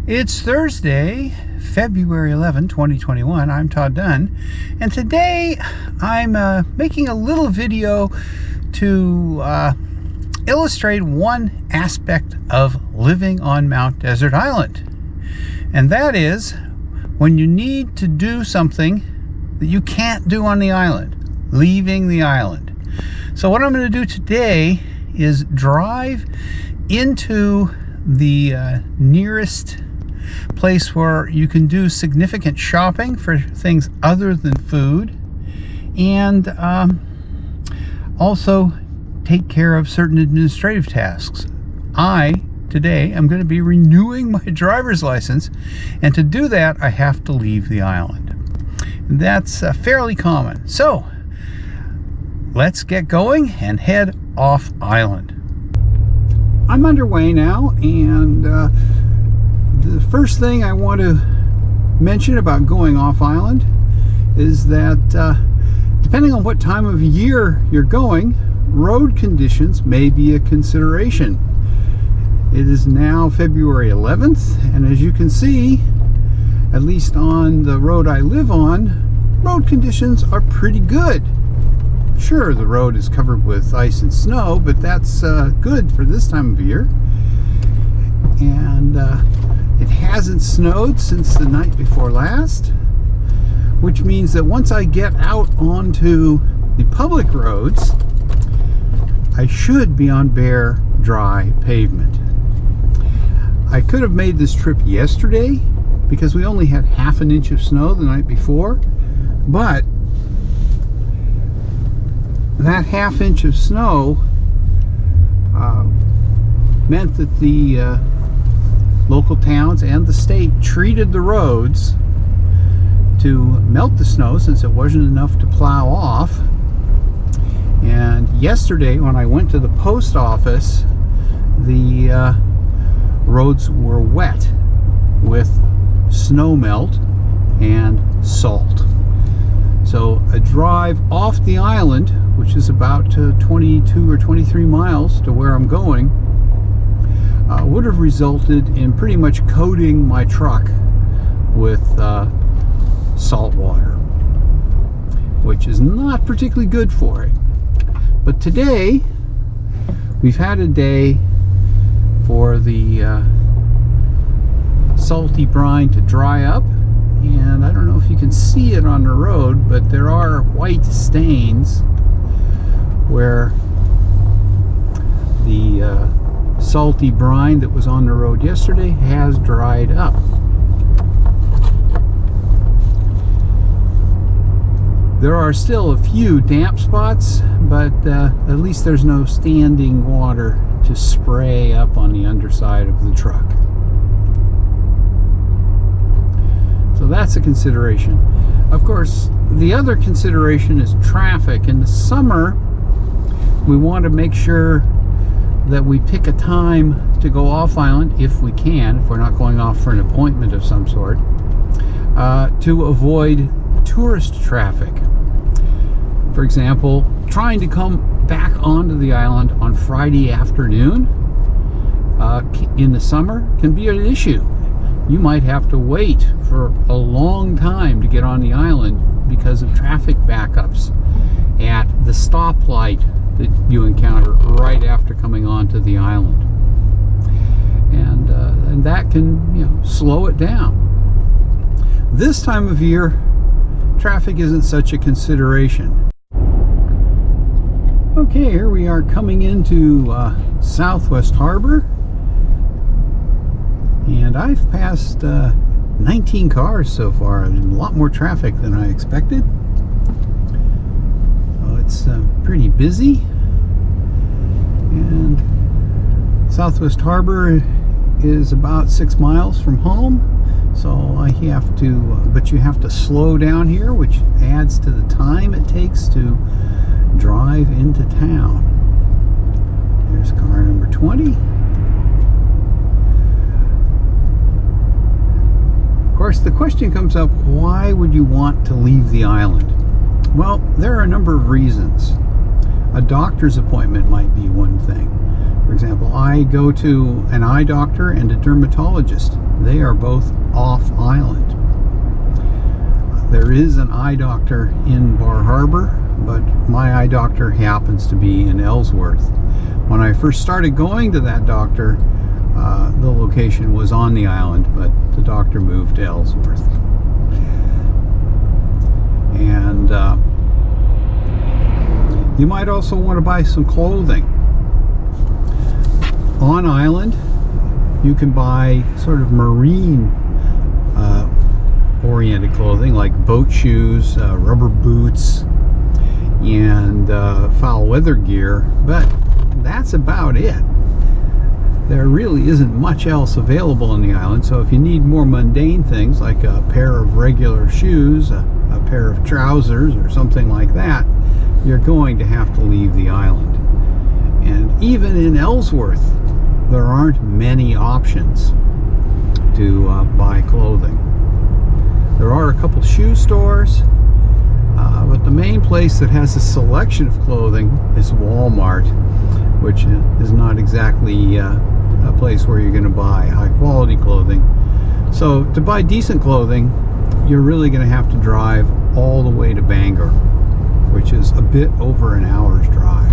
It's Thursday, February 11, 2021. I'm Todd Dunn, and today I'm making a little video to illustrate one aspect of living on Mount Desert Island, and that is when you need to do something that you can't do on the island, leaving the island. So what I'm going to do today is drive into the nearest place where you can do significant shopping for things other than food, and also take care of certain administrative tasks. Today I'm going to be renewing my driver's license, and to do that I have to leave the island. And that's fairly common. So let's get going and head off island. I'm underway now, and the first thing I want to mention about going off island is that depending on what time of year you're going, road conditions may be a consideration. It is now February 11th, and as you can see, at least on the road I live on, road conditions are pretty good. Sure, the road is covered with ice and snow, but that's good for this time of year. And it hasn't snowed since the night before last, which means that once I get out onto the public roads, I should be on bare, dry pavement. I could have made this trip yesterday because we only had half an inch of snow the night before, but that half inch of snow meant that the local towns and the state treated the roads to melt the snow since it wasn't enough to plow off. And yesterday when I went to the post office, the roads were wet with snow melt and salt. So a drive off the island, which is about 22 or 23 miles to where I'm going, would have resulted in pretty much coating my truck with salt water, which is not particularly good for it. But today we've had a day for the salty brine to dry up, and I don't know if you can see it on the road, but there are white stains where the salty brine that was on the road yesterday has dried up. There are still a few damp spots, but at least there's no standing water to spray up on the underside of the truck. So that's a consideration. Of course, the other consideration is traffic. In the summer, we want to make sure that we pick a time to go off island if we can, if we're not going off for an appointment of some sort, to avoid tourist traffic. For example, trying to come back onto the island on Friday afternoon in the summer can be an issue. You might have to wait for a long time to get on the island because of traffic backups at the stoplight that you encounter right after coming onto the island, and that can slow it down. This time of year, traffic isn't such a consideration. Okay, here we are coming into Southwest Harbor, and I've passed 19 cars so far. There's a lot more traffic than I expected. So it's pretty busy, and Southwest Harbor is about 6 miles from home, so but you have to slow down here, which adds to the time it takes to drive into town. There's car number 20. Of course, the question comes up, why would you want to leave the island? Well, there are a number of reasons. A doctor's appointment might be one thing. For example, I go to an eye doctor and a dermatologist they are both off island. There is an eye doctor in Bar Harbor, but my eye doctor happens to be in Ellsworth. When I first started going to that doctor, the location was on the island, but the doctor moved to Ellsworth. And you might also want to buy some clothing. On island, you can buy sort of marine oriented clothing like boat shoes, rubber boots, and foul weather gear, but that's about it. There really isn't much else available on the island, so if you need more mundane things like a pair of regular shoes, a pair of trousers, or something like that, you're going to have to leave the island. And even in Ellsworth, there aren't many options to buy clothing. There are a couple shoe stores, but the main place that has a selection of clothing is Walmart, which is not exactly a place where you're going to buy high quality clothing. So to buy decent clothing, you're really going to have to drive all the way to Bangor, which is a bit over an hour's drive.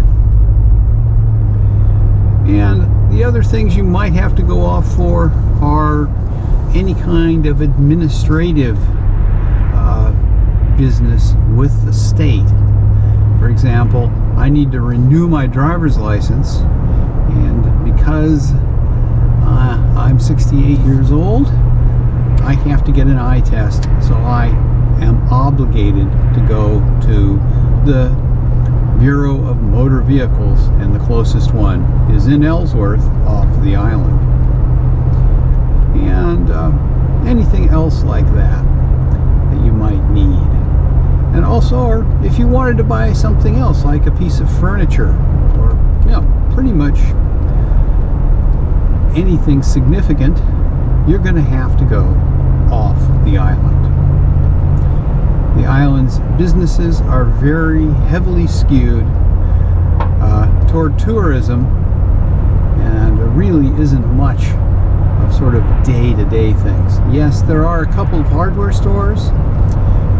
And the other things you might have to go off for are any kind of administrative business with the state. For example, I need to renew my driver's license, and because I'm 68 years old, I have to get an eye test, so I am obligated to go to the Bureau of Motor Vehicles, and the closest one is in Ellsworth off the island. And anything else like that you might need. And also, or if you wanted to buy something else like a piece of furniture, or pretty much anything significant, you're going to have to go off the island. The island's businesses are very heavily skewed toward tourism, and there really isn't much of sort of day-to-day things. Yes, there are a couple of hardware stores,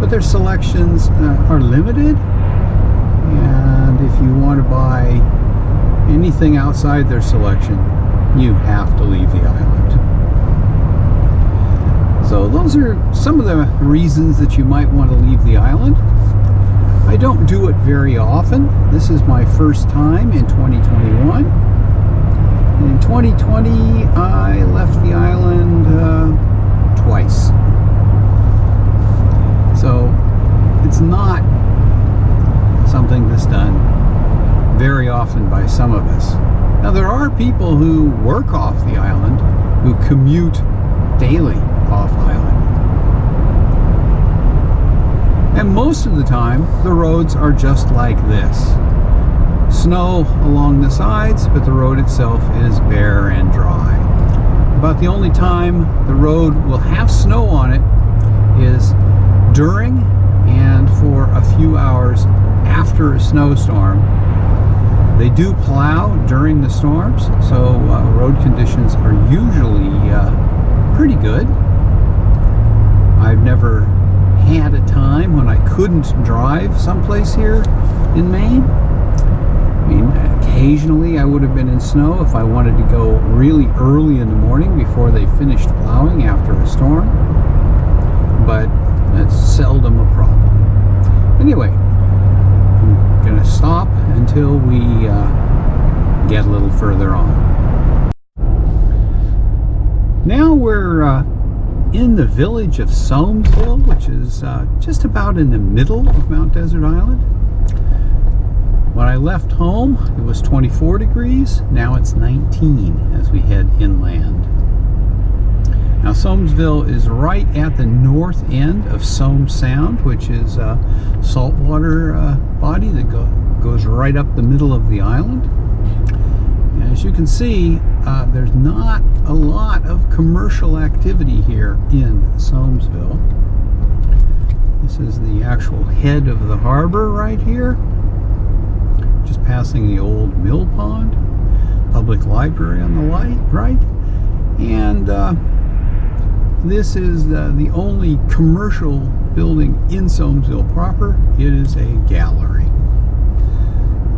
but their selections are limited, and if you want to buy anything outside their selection, you have to leave the island. So those are some of the reasons that you might want to leave the island. I don't do it very often. This is my first time in 2021. And in 2020, I left the island twice. So it's not something that's done very often by some of us. Now, there are people who work off the island, who commute daily off island. And most of the time, the roads are just like this. Snow along the sides, but the road itself is bare and dry. About the only time the road will have snow on it is during and for a few hours after a snowstorm. They do plow during the storms, so road conditions are usually pretty good. I've never had a time when I couldn't drive someplace here in Maine. I mean, occasionally I would have been in snow if I wanted to go really early in the morning before they finished plowing after a storm, but that's seldom a problem. Anyway, I'm going to stop until we get a little further on. Now we're in the village of Soamsville, which is just about in the middle of Mount Desert Island. When I left home, it was 24 degrees. Now it's 19 as we head inland. Now, Soamsville is right at the north end of Soam Sound, which is a saltwater body that goes right up the middle of the island. And as you can see, there's not a lot of commercial activity here in Soamsville. This is the actual head of the harbor right here, just passing the old mill pond, public library on the right, and This is the only commercial building in Soamsville proper. It is a gallery.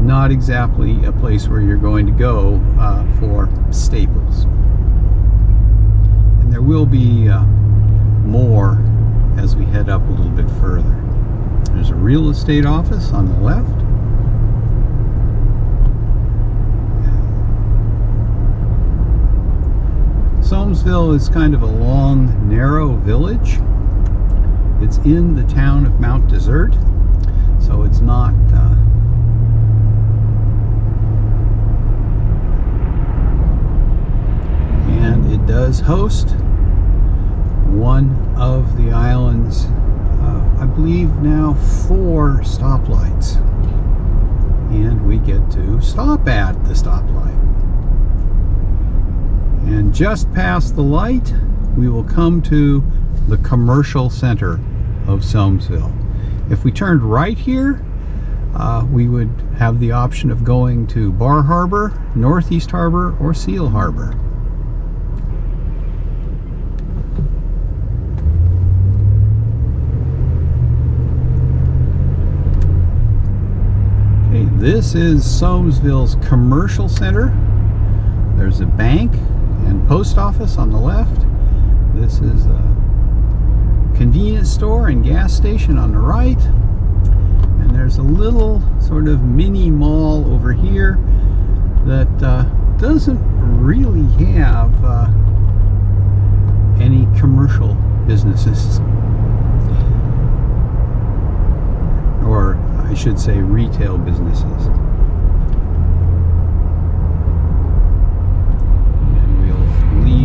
Not exactly a place where you're going to go for staples. And there will be more as we head up a little bit further. There's a real estate office on the left. Soamsville is kind of a long, narrow village. It's in the town of Mount Desert, so it's not and it does host one of the island's I believe now 4 stoplights, and we get to stop at the stoplight. And just past the light, we will come to the commercial center of Soamsville. If we turned right here, we would have the option of going to Bar Harbor, Northeast Harbor, or Seal Harbor. Okay, this is Soamsville's commercial center. There's a bank and post office on the left. This is a convenience store and gas station on the right. And there's a little sort of mini mall over here that doesn't really have any commercial businesses. Or I should say retail businesses.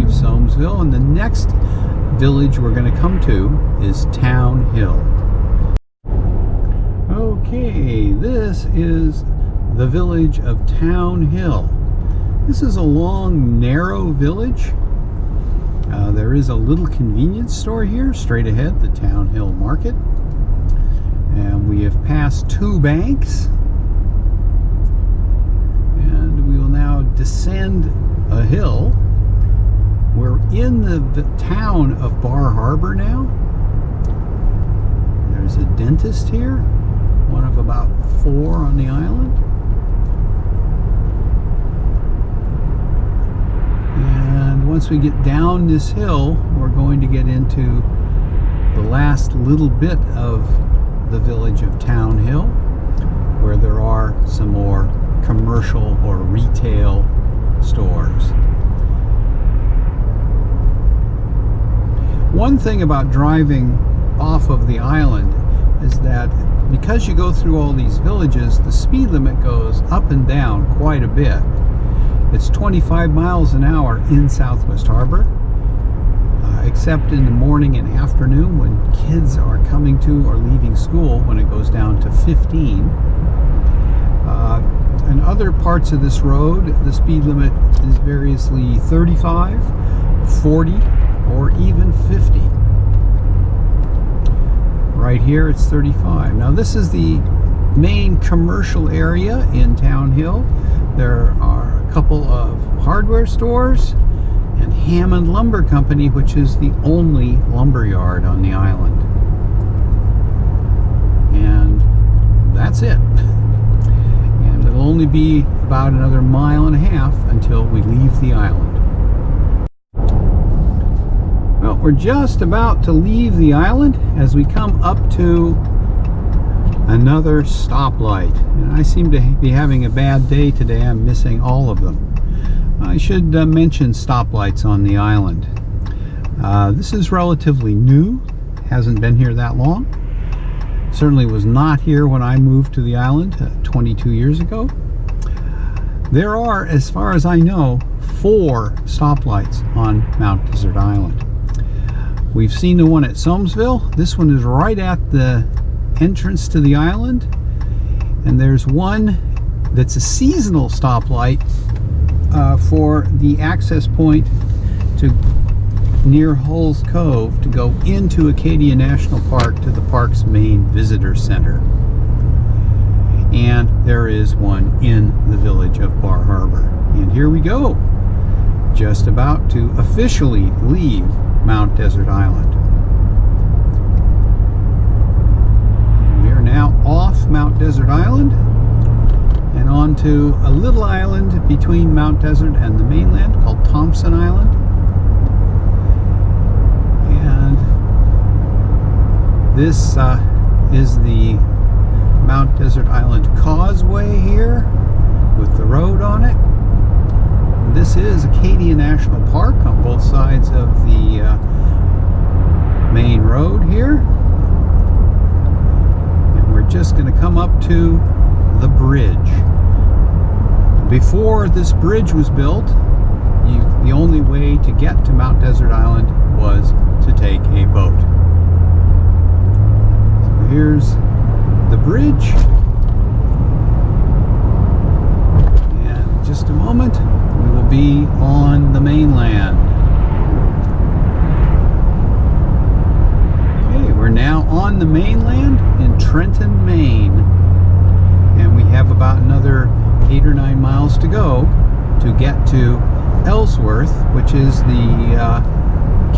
Soamsville, and the next village we're going to come to is Town Hill. Okay, this is the village of Town Hill. This is a long, narrow village. There is a little convenience store here, straight ahead, the Town Hill Market. And we have passed 2 banks. And we will now descend a hill. We're in the town of Bar Harbor now. There's a dentist here, one of about 4 on the island. And once we get down this hill, we're going to get into the last little bit of the village of Town Hill, where there are some more commercial or retail stores. One thing about driving off of the island is that because you go through all these villages, the speed limit goes up and down quite a bit. It's 25 miles an hour in Southwest Harbor, except in the morning and afternoon when kids are coming to or leaving school, when it goes down to 15. In other parts of this road, the speed limit is variously 35, 40, or even 50. Right here it's 35. Now this is the main commercial area in Town Hill. There are a couple of hardware stores and Hammond Lumber Company, which is the only lumber yard on the island. And that's it. And it'll only be about another 1.5 miles until we leave the island. Well, we're just about to leave the island as we come up to another stoplight. And I seem to be having a bad day today. I'm missing all of them. I should mention stoplights on the island. This is relatively new. Hasn't been here that long. Certainly was not here when I moved to the island 22 years ago. There are, as far as I know, 4 stoplights on Mount Desert Island. We've seen the one at Soamsville. This one is right at the entrance to the island. And there's one that's a seasonal stoplight for the access point to near Hulls Cove to go into Acadia National Park to the park's main visitor center. And there is one in the village of Bar Harbor. And here we go, just about to officially leave Mount Desert Island. We are now off Mount Desert Island and onto a little island between Mount Desert and the mainland called Thompson Island. And this is the Mount Desert Island Causeway here with the road on it. And this is Acadia National Park on both sides of the main road here. And we're just going to come up to the bridge. Before this bridge was built, the only way to get to Mount Desert Island was to take a boat. So here's the bridge. And in just a moment, we will be on the mainland. Okay, we're now on the mainland in Trenton, Maine. And we have about another 8 or 9 miles to go to get to Ellsworth, which is the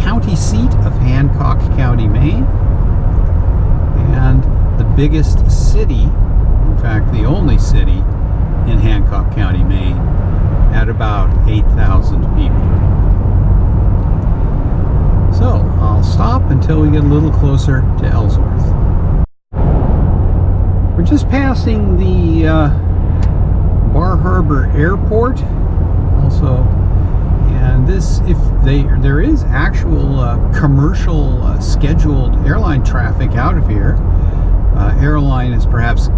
county seat of Hancock County, Maine, and the biggest city, in fact the only city in Hancock County, Maine, at about 8,000 people. So I'll stop until we get a little closer to Ellsworth. We're just passing the Bar Harbor Airport also, and this, there is actual commercial scheduled airline traffic out of here. Airline is perhaps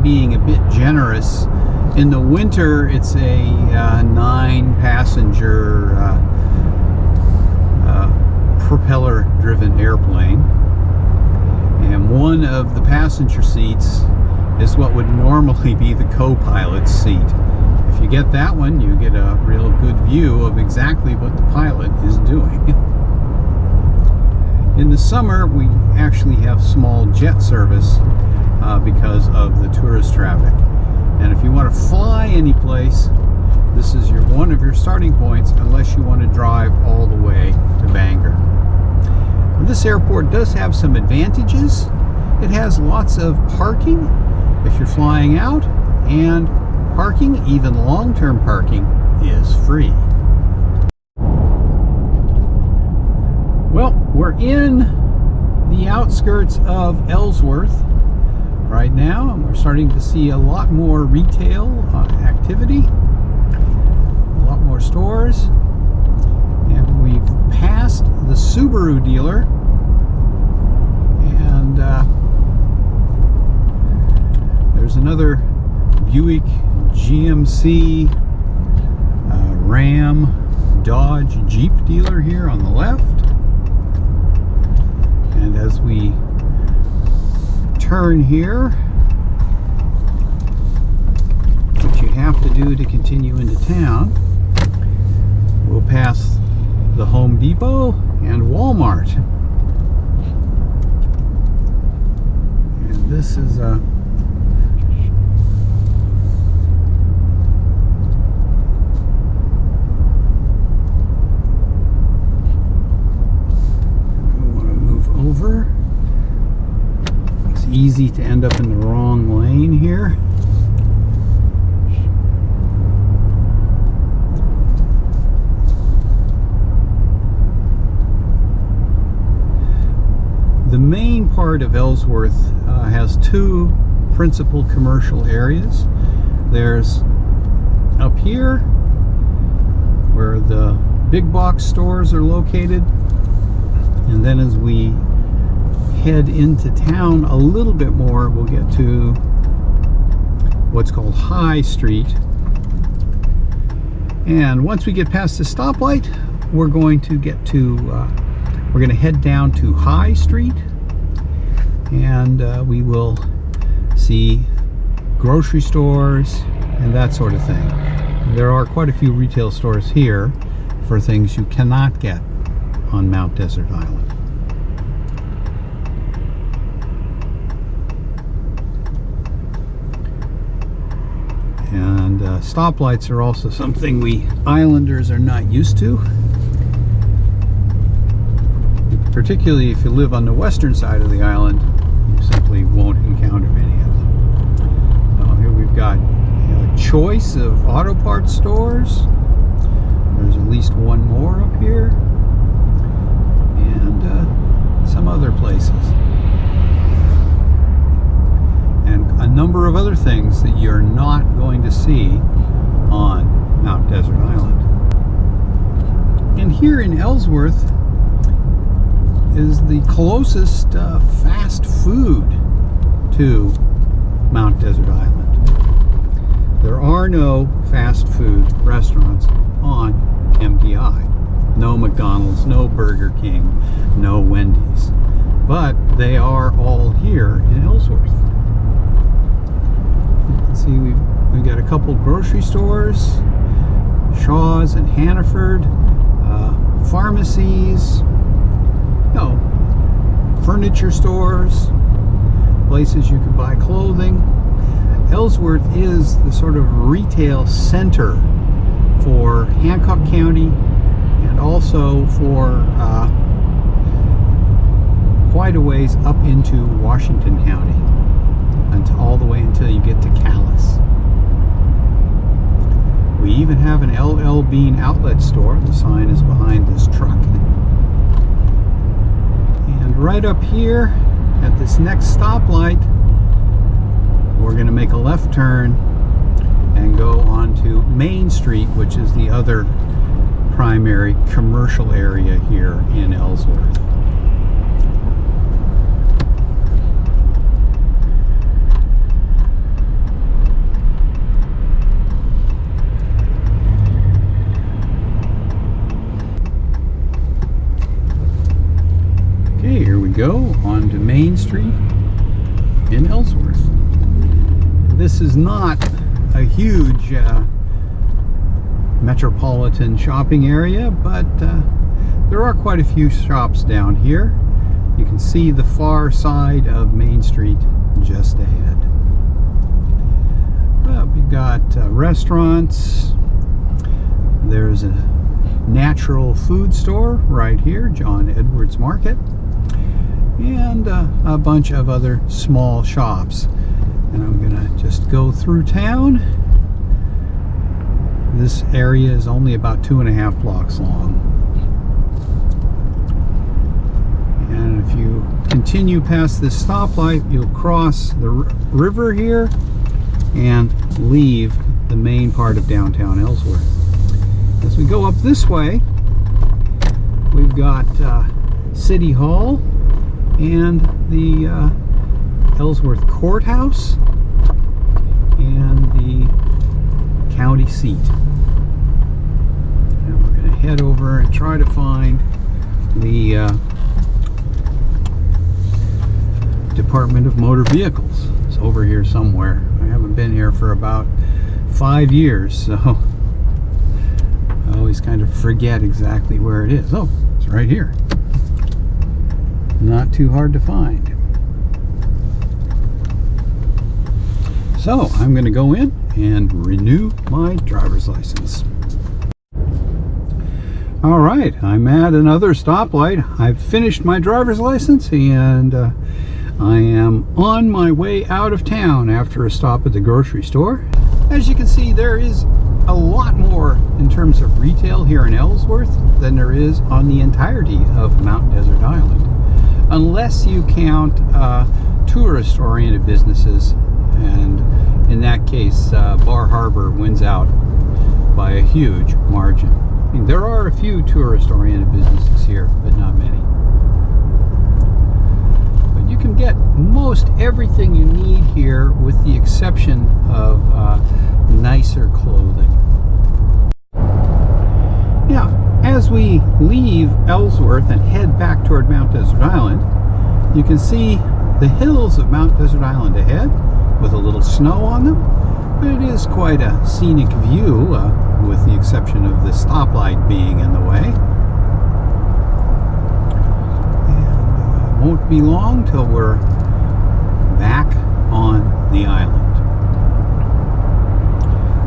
being a bit generous. In the winter, it's a 9-passenger propeller-driven airplane, and one of the passenger seats is what would normally be the co-pilot's seat. If you get that one, you get a real good view of exactly what the pilot is doing. In the summer, we actually have small jet service because of the tourist traffic. And if you want to fly any place, this is one of your starting points, unless you want to drive all the way to Bangor. Now, this airport does have some advantages. It has lots of parking if you're flying out, and parking, even long-term parking, is free. Well, we're in the outskirts of Ellsworth right now, and we're starting to see a lot more retail activity, a lot more stores, and we've passed the Subaru dealer, and there's another Buick, GMC, Ram, Dodge, Jeep dealer here on the left. And as we turn here, what you have to do to continue into town, we'll pass the Home Depot and Walmart. And this is a over. It's easy to end up in the wrong lane here. The main part of Ellsworth has two principal commercial areas. There's up here where the big box stores are located, and then as we head into town a little bit more, we'll get to what's called High Street. And once we get past the stoplight, we're going to head down to High Street, and we will see grocery stores and that sort of thing. There are quite a few retail stores here for things you cannot get on Mount Desert Island. And stoplights are also something we islanders are not used to. particularly if you live on the western side of the island, you simply won't encounter many of them. Here we've got a choice of auto parts stores. There's at least one more up here, and some other places, and a number of other things that you're not going to see on Mount Desert Island. And here in Ellsworth is the closest fast food to Mount Desert Island. There are no fast food restaurants on MDI. No McDonald's, no Burger King, no Wendy's. But they are all here in Ellsworth. You can see we've got a couple grocery stores, Shaw's and Hannaford, pharmacies, furniture stores, places you can buy clothing. Ellsworth is the sort of retail center for Hancock County, and also for quite a ways up into Washington County, and all the way until you get to Calais. We even have an LL Bean outlet store. The sign is behind this truck. And right up here at this next stoplight, we're going to make a left turn and go onto Main Street, which is the other primary commercial area here in Ellsworth. Okay, here we go onto Main Street in Ellsworth. This is not a huge metropolitan shopping area, but there are quite a few shops down here. You can see the far side of Main Street just ahead. We've got restaurants. There's a natural food store right here, John Edwards Market, and a bunch of other small shops. And I'm gonna just go through town. This area is only about 2.5 blocks long. And if you continue past this stoplight, you'll cross the river here and leave the main part of downtown Ellsworth. As we go up this way, we've got City Hall and the Ellsworth Courthouse and the county seat. And we're going to head over and try to find the Department of Motor Vehicles. It's over here somewhere. I haven't been here for about 5 years, so I always kind of forget exactly where it is. Oh, it's right here. Not too hard to find. So I'm going to go in and renew my driver's license. All right, I'm at another stoplight. I've finished my driver's license, and I am on my way out of town after a stop at the grocery store. As you can see, there is a lot more in terms of retail here in Ellsworth than there is on the entirety of Mount Desert Island, unless you count tourist-oriented businesses, and in that case Bar Harbor wins out by a huge margin. I mean, there are a few tourist-oriented businesses here, but not many. But you can get most everything you need here, with the exception of nicer clothing. Now, as we leave Ellsworth and head back toward Mount Desert Island, you can see the hills of Mount Desert Island ahead, with a little snow on them. But it is quite a scenic view, with the exception of the stoplight being in the way. And it won't be long till we're back on the island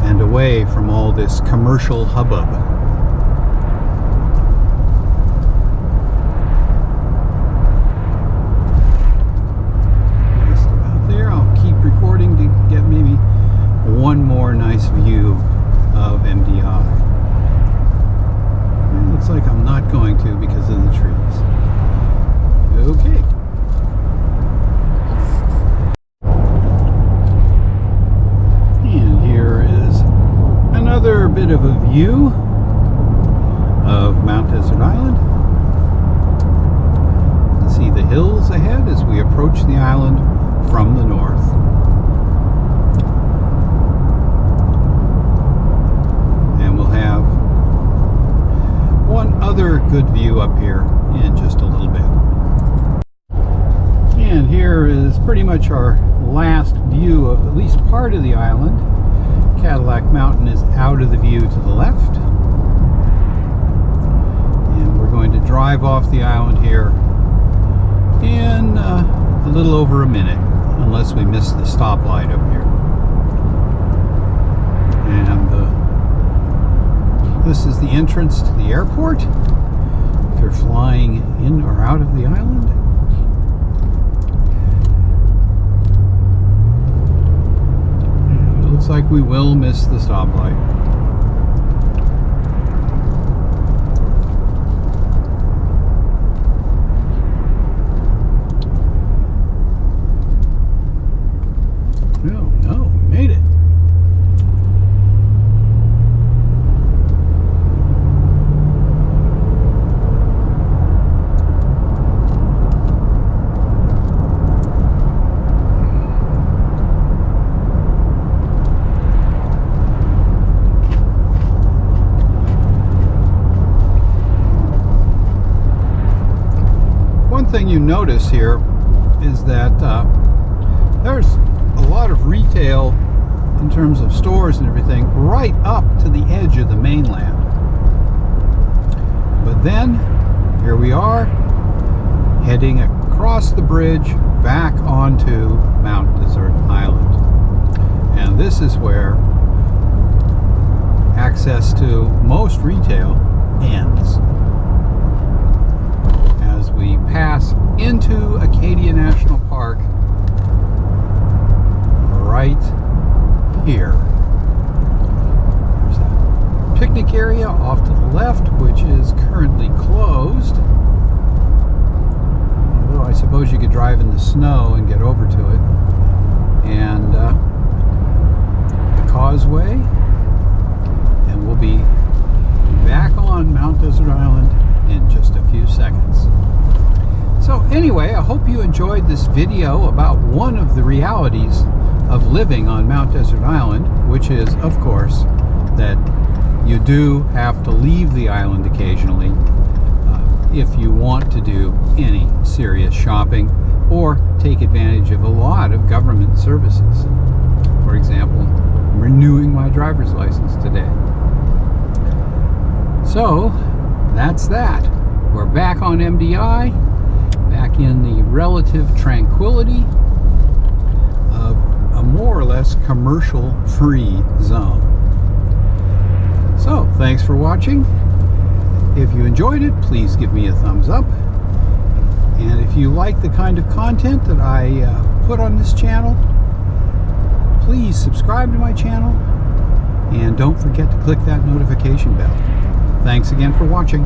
and away from all this commercial hubbub. not going to because of the trees. Okay. And here is another bit of a view of Mount Desert Island. You can see the hills ahead as we approach the island from the north. And we'll have one other good view up here in just a little bit. And here is pretty much our last view of at least part of the island. Cadillac Mountain is out of the view to the left. And we're going to drive off the island here in a little over a minute, unless we miss the stoplight up here. And this is the entrance to the airport if you're flying in or out of the island. And it looks like we will miss the stoplight. No, we made it. One thing you notice here is that there's a lot of retail in terms of stores and everything right up to the edge of the mainland. But then here we are heading across the bridge back onto Mount Desert Island. And this is where access to most retail ends. As we pass into Acadia National Park right here. There's a picnic area off to the left, which is currently closed. Although I suppose you could drive in the snow and get over to it. And the causeway. And we'll be back on Mount Desert Island in just a few seconds. So anyway, I hope you enjoyed this video about one of the realities of living on Mount Desert Island, which is, of course, that you do have to leave the island occasionally if you want to do any serious shopping or take advantage of a lot of government services. For example, I'm renewing my driver's license today. So that's that. We're back on MDI, back in the relative tranquility of a more or less commercial-free zone. So, thanks for watching. If you enjoyed it, please give me a thumbs up. And if you like the kind of content that I put on this channel, please subscribe to my channel. And don't forget to click that notification bell. Thanks again for watching.